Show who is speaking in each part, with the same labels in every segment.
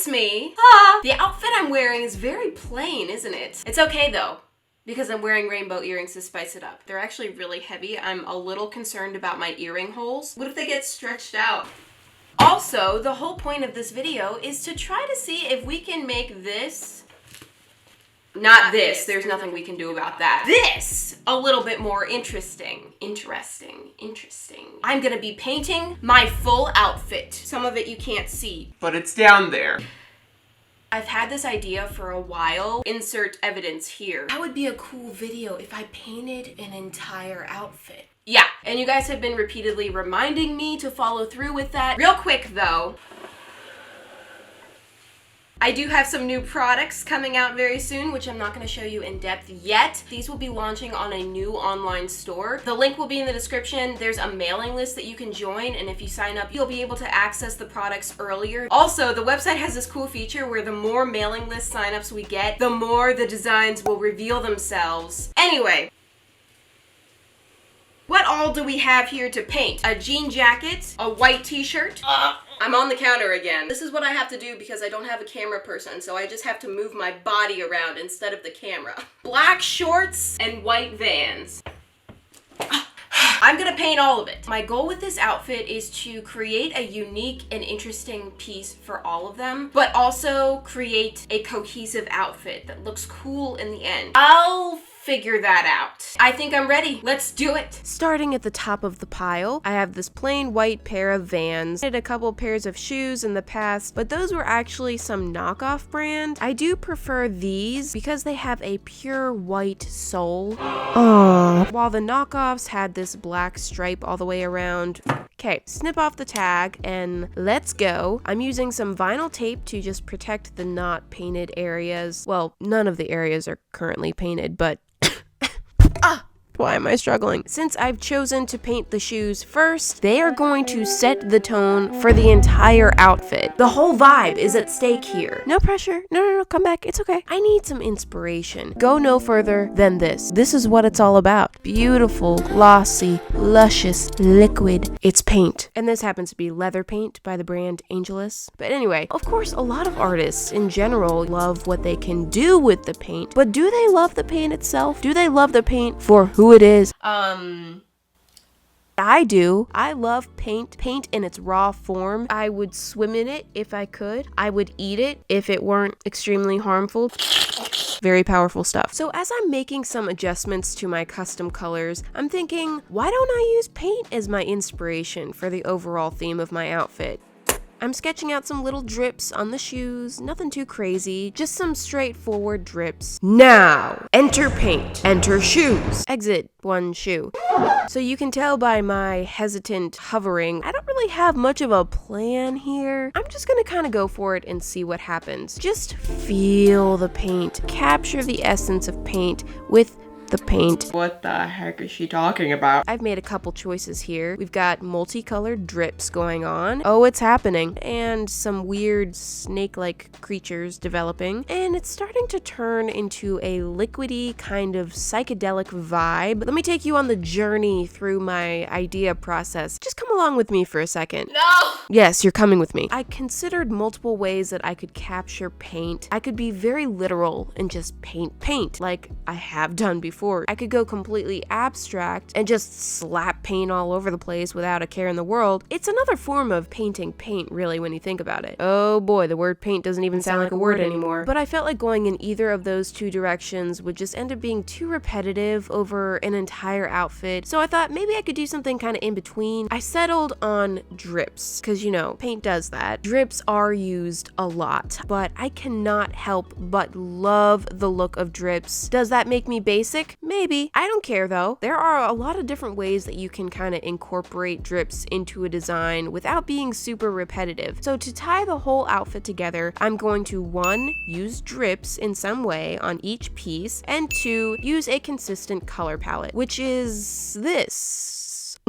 Speaker 1: it's me. Ah! The outfit I'm wearing is very plain, isn't it? It's okay though, because I'm wearing rainbow earrings to spice it up. They're actually really heavy. I'm a little concerned about my earring holes. What if they get stretched out? Also, the whole point of this video is to try to see if we can make this, not this, there's nothing we can do about that, this a little bit more interesting. Interesting. I'm gonna be painting my full outfit. Some of it you can't see,
Speaker 2: but it's down there.
Speaker 1: I've had this idea for a while. Insert evidence here. That would be a cool video if I painted an entire outfit. Yeah, and you guys have been repeatedly reminding me to follow through with that. Real quick though, I do have some new products coming out very soon, which I'm not going to show you in depth yet. These will be launching on a new online store. The link will be in the description. There's a mailing list that you can join, and if you sign up, you'll be able to access the products earlier. Also, the website has this cool feature where the more mailing list signups we get, the more the designs will reveal themselves. Anyway, what all do we have here to paint? A jean jacket, a white t-shirt. I'm on the counter again. This is what I have to do because I don't have a camera person, so I just have to move my body around instead of the camera. Black shorts and white Vans. I'm gonna paint all of it. My goal with this outfit is to create a unique and interesting piece for all of them, but also create a cohesive outfit that looks cool in the end. I'll figure that out. I think I'm ready. Let's do it. Starting at the top of the pile, I have this plain white pair of Vans. I had a couple pairs of shoes in the past, but those were actually some knockoff brand. I do prefer these because they have a pure white sole. While the knockoffs had this black stripe all the way around. Okay, snip off the tag and let's go. I'm using some vinyl tape to just protect the not painted areas. Well, none of the areas are currently painted, but why am I struggling? Since I've chosen to paint the shoes first, they are going to set the tone for the entire outfit. The whole vibe is at stake here. No pressure. No, come back. It's okay. I need some inspiration. Go no further than this. This is what it's all about. Beautiful, glossy, luscious, liquid. It's paint. And this happens to be leather paint by the brand Angelus. But anyway, of course, a lot of artists in general love what they can do with the paint. But do they love the paint itself? Do they love the paint for who it is? I do. I love paint in its raw form. I would swim in it if I could. I would eat it if it weren't extremely harmful. Very powerful stuff. So as I'm making some adjustments to my custom colors, I'm thinking, why don't I use paint as my inspiration for the overall theme of my outfit? I'm sketching out some little drips on the shoes, nothing too crazy, just some straightforward drips. Now, enter paint, enter shoes, exit one shoe. So you can tell by my hesitant hovering, I don't really have much of a plan here. I'm just gonna kind of go for it and see what happens. Just feel the paint, capture the essence of paint with the paint.
Speaker 2: What the heck is she talking about?
Speaker 1: I've made a couple choices here. We've got multicolored drips going on. Oh, it's happening. And some weird snake-like creatures developing. And it's starting to turn into a liquidy kind of psychedelic vibe. Let me take you on the journey through my idea process. Just come along with me for a second. No! Yes, you're coming with me. I considered multiple ways that I could capture paint. I could be very literal and just paint, like I have done before. I could go completely abstract and just slap paint all over the place without a care in the world. It's another form of painting paint, really, when you think about it. Oh boy, the word paint doesn't even sound like a word anymore. But I felt like going in either of those two directions would just end up being too repetitive over an entire outfit. So I thought maybe I could do something kind of in between. I settled on drips, because you know, paint does that. Drips are used a lot, but I cannot help but love the look of drips. Does that make me basic? Maybe. I don't care though. There are a lot of different ways that you can kind of incorporate drips into a design without being super repetitive. So to tie the whole outfit together, I'm going to 1, use drips in some way on each piece, and 2, use a consistent color palette, which is this.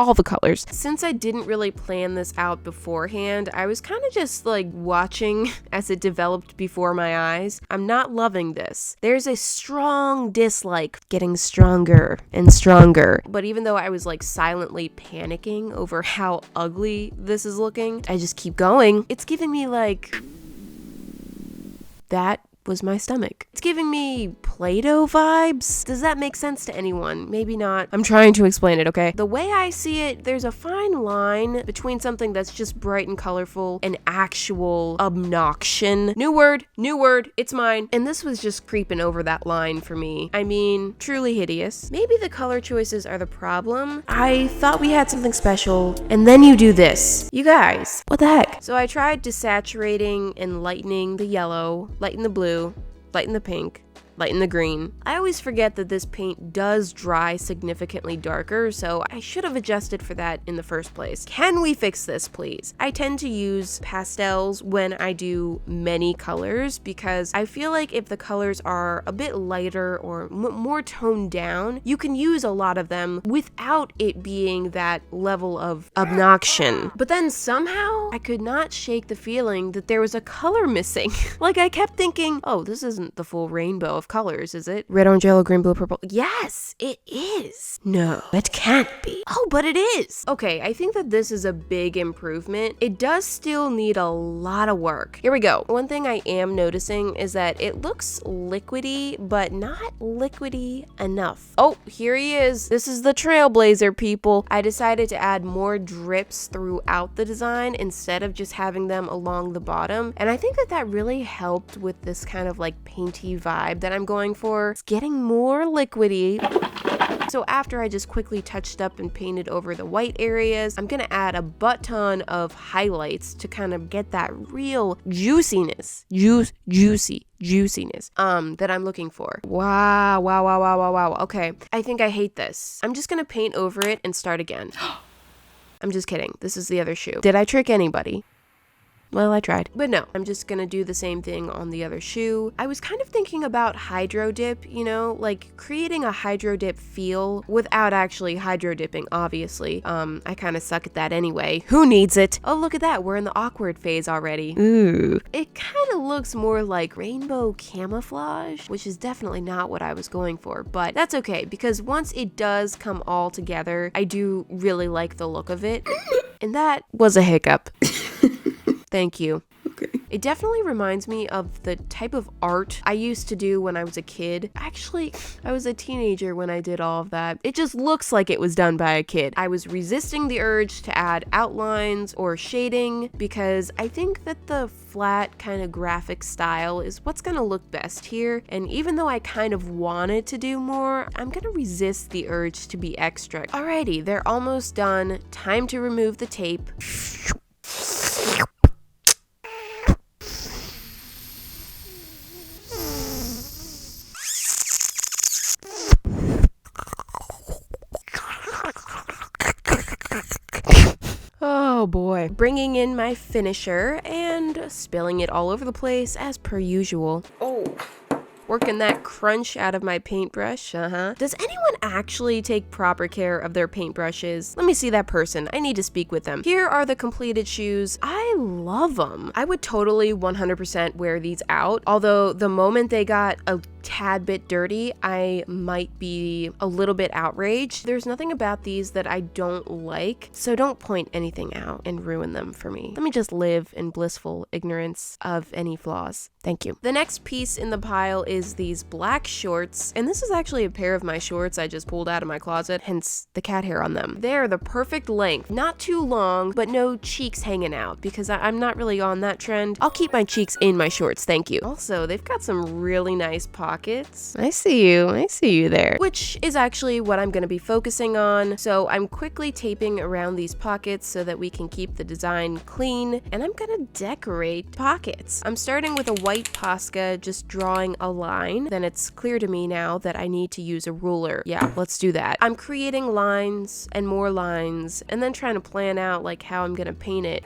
Speaker 1: All the colors. Since I didn't really plan this out beforehand, I was kind of just like watching as it developed before my eyes. I'm not loving this. There's a strong dislike getting stronger and stronger. But even though I was like silently panicking over how ugly this is looking, I just keep going. It's giving me like that was my stomach. It's giving me Play-Doh vibes. Does that make sense to anyone? Maybe not. I'm trying to explain it, okay? The way I see it, there's a fine line between something that's just bright and colorful and actual obnoxion. New word, it's mine. And this was just creeping over that line for me. I mean, truly hideous. Maybe the color choices are the problem. I thought we had something special, and then you do this. You guys, what the heck? So I tried desaturating and lightening the yellow, lighten the blue, lighten the pink, lighten the green. I always forget that this paint does dry significantly darker, so I should have adjusted for that in the first place. Can we fix this, please? I tend to use pastels when I do many colors because I feel like if the colors are a bit lighter or more toned down, you can use a lot of them without it being that level of obnoxion. But then somehow I could not shake the feeling that there was a color missing. Like I kept thinking, oh, this isn't the full rainbow of colors, is it? Red, orange, yellow, green, blue, purple. Yes, it is. No, it can't be. Oh, but it is. Okay, I think that this is a big improvement. It does still need a lot of work. Here we go. One thing I am noticing is that it looks liquidy, but not liquidy enough. Oh, here he is. This is the trailblazer, people. I decided to add more drips throughout the design instead of just having them along the bottom. And I think that that really helped with this kind of like painty vibe that I'm going for. It's getting more liquidy. So after I just quickly touched up and painted over the white areas, I'm gonna add a butt ton of highlights to kind of get that real juiciness, juiciness that I'm looking for. Wow. Okay, I think I hate this. I'm just gonna paint over it and start again. I'm just kidding. This is the other shoe. Did I trick anybody? Well, I tried. But no, I'm just gonna do the same thing on the other shoe. I was kind of thinking about hydro dip, you know, like creating a hydro dip feel without actually hydro dipping, obviously. I kind of suck at that anyway. Who needs it? Oh, look at that. We're in the awkward phase already. Ooh. It kind of looks more like rainbow camouflage, which is definitely not what I was going for, but that's okay because once it does come all together, I do really like the look of it. And that was a hiccup. Thank you. Okay. It definitely reminds me of the type of art I used to do when I was a kid. Actually, I was a teenager when I did all of that. It just looks like it was done by a kid. I was resisting the urge to add outlines or shading because I think that the flat kind of graphic style is what's gonna look best here. And even though I kind of wanted to do more, I'm gonna resist the urge to be extra. Alrighty, they're almost done. Time to remove the tape. Oh boy. Bringing in my finisher and spilling it all over the place as per usual. Oh. Working that crunch out of my paintbrush, Does anyone actually take proper care of their paintbrushes? Let me see that person. I need to speak with them. Here are the completed shoes. I love them. I would totally 100% wear these out, although the moment they got a tad bit dirty, I might be a little bit outraged. There's nothing about these that I don't like, so don't point anything out and ruin them for me. Let me just live in blissful ignorance of any flaws. Thank you. The next piece in the pile is these black shorts, and this is actually a pair of my shorts I just pulled out of my closet, hence the cat hair on them. They're the perfect length, not too long, but no cheeks hanging out, because I'm not really on that trend. I'll keep my cheeks in my shorts, thank you. Also, they've got some really nice pockets. I see you there. Which is actually what I'm gonna be focusing on, so I'm quickly taping around these pockets so that we can keep the design clean, and I'm gonna decorate pockets. I'm starting with a white Posca, just drawing a line. Then it's clear to me now that I need to use a ruler. Yeah, let's do that. I'm creating lines and more lines, and then trying to plan out like how I'm gonna paint it.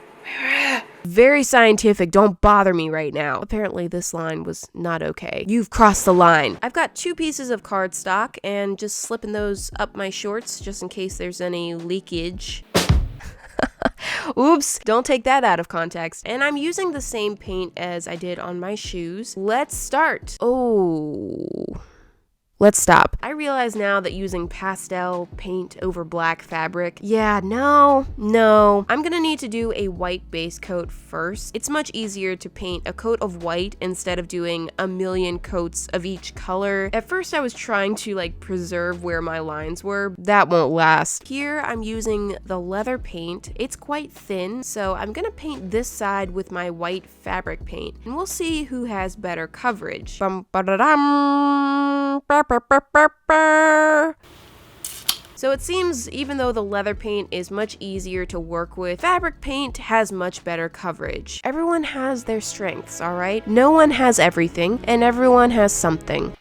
Speaker 1: Very scientific, don't bother me right now. Apparently this line was not okay. You've crossed the line. I've got 2 pieces of cardstock and just slipping those up my shorts just in case there's any leakage. Oops, don't take that out of context. And I'm using the same paint as I did on my shoes. Let's start. Oh. Let's stop. I realize now that using pastel paint over black fabric, yeah, no. I'm gonna need to do a white base coat first. It's much easier to paint a coat of white instead of doing a million coats of each color. At first I was trying to like preserve where my lines were. That won't last. Here I'm using the leather paint. It's quite thin, so I'm gonna paint this side with my white fabric paint, and we'll see who has better coverage. So it seems even though the leather paint is much easier to work with, fabric paint has much better coverage. Everyone has their strengths, alright? No one has everything, and everyone has something.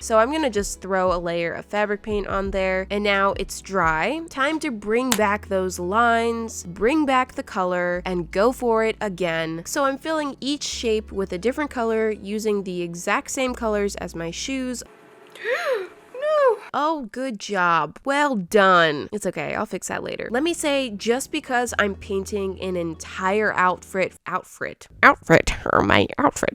Speaker 1: So I'm gonna just throw a layer of fabric paint on there, and now it's dry. Time to bring back those lines, bring back the color, and go for it again. So I'm filling each shape with a different color using the exact same colors as my shoes. Oh, good job. Well done. It's okay, I'll fix that later. Let me say, just because I'm painting an entire outfit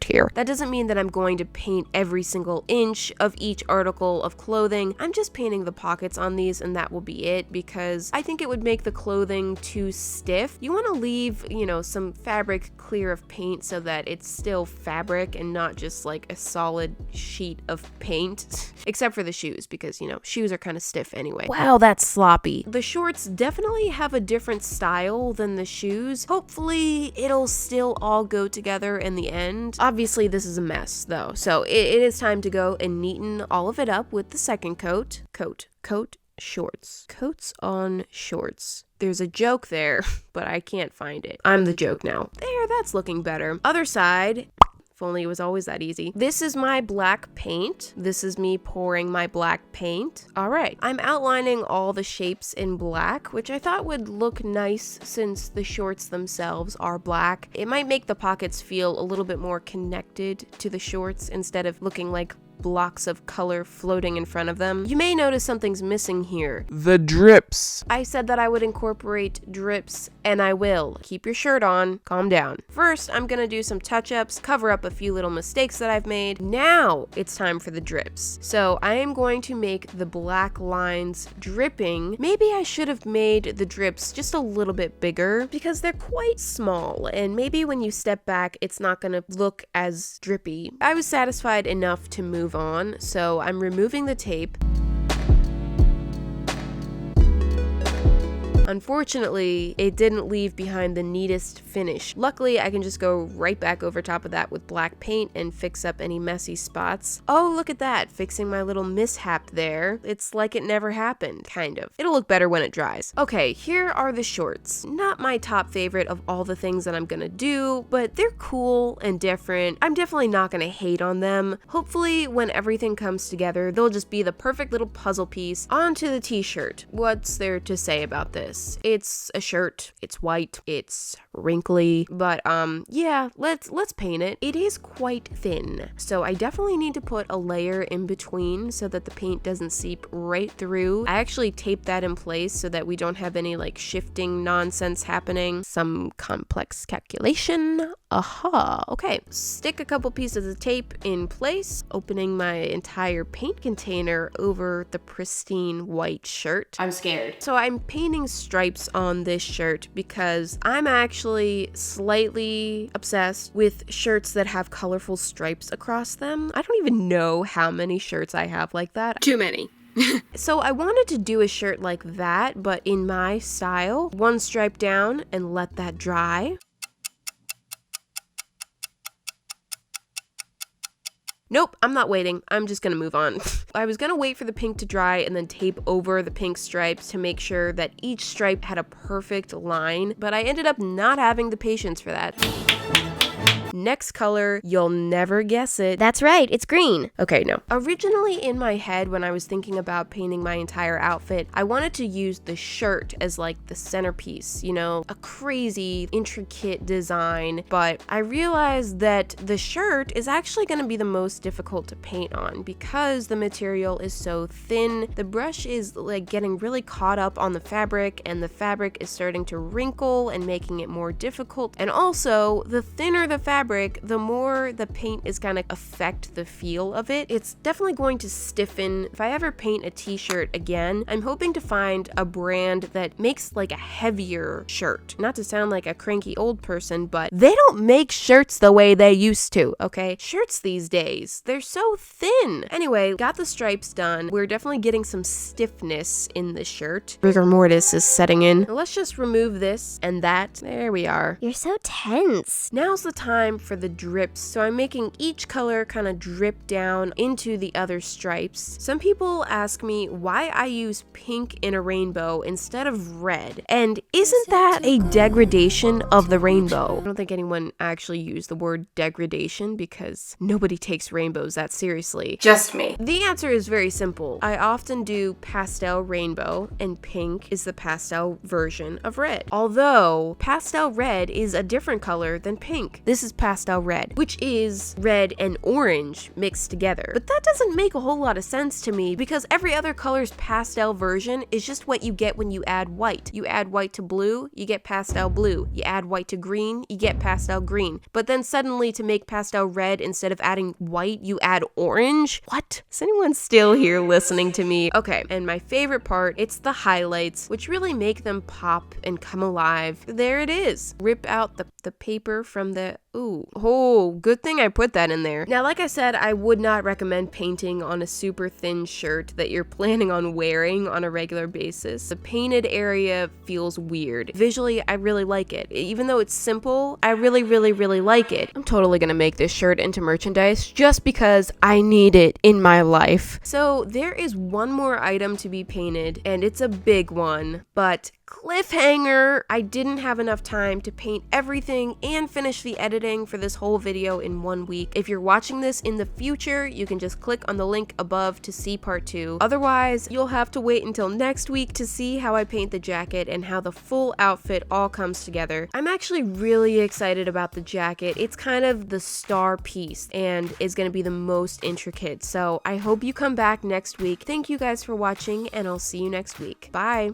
Speaker 1: here, that doesn't mean that I'm going to paint every single inch of each article of clothing. I'm just painting the pockets on these, and that will be it, because I think it would make the clothing too stiff. You want to leave, some fabric clear of paint so that it's still fabric and not just like a solid sheet of paint. Except for the shoes, because shoes are kind of stiff anyway. Wow, that's sloppy. The shorts definitely have a different style than the shoes. Hopefully it'll still all go together in the end. Obviously this is a mess though, so it is time to go and neaten all of it up with the second coat. Shorts. Coats on shorts. There's a joke there, but I can't find it. I'm the joke now. There, that's looking better. Other side. If only it was always that easy. This is my black paint. This is me pouring my black paint. All right, I'm outlining all the shapes in black, which I thought would look nice since the shorts themselves are black. It might make the pockets feel a little bit more connected to the shorts instead of looking like blocks of color floating in front of them. You may notice something's missing here.
Speaker 2: The drips.
Speaker 1: I said that I would incorporate drips, and I will. Keep your shirt on. Calm down. First, I'm gonna do some touch-ups, cover up a few little mistakes that I've made. Now, it's time for the drips. So, I am going to make the black lines dripping. Maybe I should have made the drips just a little bit bigger because they're quite small, and maybe when you step back, it's not gonna look as drippy. I was satisfied enough to move on, so I'm removing the tape. Unfortunately, it didn't leave behind the neatest finish. Luckily, I can just go right back over top of that with black paint and fix up any messy spots. Oh, look at that, fixing my little mishap there. It's like it never happened, kind of. It'll look better when it dries. Okay, here are the shorts. Not my top favorite of all the things that I'm gonna do, but they're cool and different. I'm definitely not gonna hate on them. Hopefully, when everything comes together, they'll just be the perfect little puzzle piece onto the t-shirt. What's there to say about this? It's a shirt, it's white, it's wrinkly, but yeah, let's paint it. It is quite thin, so I definitely need to put a layer in between so that the paint doesn't seep right through. I actually taped that in place so that we don't have any like shifting nonsense happening. Some complex calculation. Aha, okay. Stick a couple pieces of tape in place, opening my entire paint container over the pristine white shirt.
Speaker 2: I'm scared.
Speaker 1: So I'm painting stripes on this shirt because I'm actually slightly obsessed with shirts that have colorful stripes across them. I don't even know how many shirts I have like that.
Speaker 2: Too many.
Speaker 1: So I wanted to do a shirt like that, but in my style. One stripe down and let that dry. Nope, I'm not waiting. I'm just gonna move on. I was gonna wait for the pink to dry and then tape over the pink stripes to make sure that each stripe had a perfect line, but I ended up not having the patience for that. Next color, you'll never guess it.
Speaker 3: That's right, it's green.
Speaker 1: Okay, no. Originally in my head, when I was thinking about painting my entire outfit, I wanted to use the shirt as like the centerpiece, a crazy, intricate design, but I realized that the shirt is actually gonna be the most difficult to paint on because the material is so thin. The brush is like getting really caught up on the fabric, and the fabric is starting to wrinkle and making it more difficult. And also, the thinner the fabric fabric, the more the paint is going to affect the feel of it. It's definitely going to stiffen. If I ever paint a t-shirt again, I'm hoping to find a brand that makes like a heavier shirt. Not to sound like a cranky old person, but they don't make shirts the way they used to, okay? Shirts these days, they're so thin. Anyway, got the stripes done. We're definitely getting some stiffness in the shirt. Rigor mortis is setting in. Now let's just remove this and that. There we are.
Speaker 3: You're so tense.
Speaker 1: Now's the time for the drips. So I'm making each color kind of drip down into the other stripes. Some people ask me why I use pink in a rainbow instead of red. And isn't that a degradation of the rainbow? I don't think anyone actually used the word degradation because nobody takes rainbows that seriously.
Speaker 2: Just me.
Speaker 1: The answer is very simple. I often do pastel rainbow, and pink is the pastel version of red. Although pastel red is a different color than pink. This is pastel red, which is red and orange mixed together. But that doesn't make a whole lot of sense to me because every other color's pastel version is just what you get when you add white. You add white to blue, you get pastel blue. You add white to green, you get pastel green. But then suddenly to make pastel red, instead of adding white, you add orange? What? Is anyone still here listening to me? Okay, and my favorite part, it's the highlights, which really make them pop and come alive. There it is. Rip out the paper from the... Ooh. Oh, good thing I put that in there. Now, like I said, I would not recommend painting on a super thin shirt that you're planning on wearing on a regular basis. The painted area feels weird. Visually, I really like it. Even though it's simple, I really like it. I'm totally gonna make this shirt into merchandise just because I need it in my life. So there is one more item to be painted, and it's a big one, but cliffhanger! I didn't have enough time to paint everything and finish the editing for this whole video in 1 week. If you're watching this in the future, you can just click on the link above to see part 2. Otherwise, you'll have to wait until next week to see how I paint the jacket and how the full outfit all comes together. I'm actually really excited about the jacket. It's kind of the star piece and is going to be the most intricate. So I hope you come back next week. Thank you guys for watching, and I'll see you next week. Bye!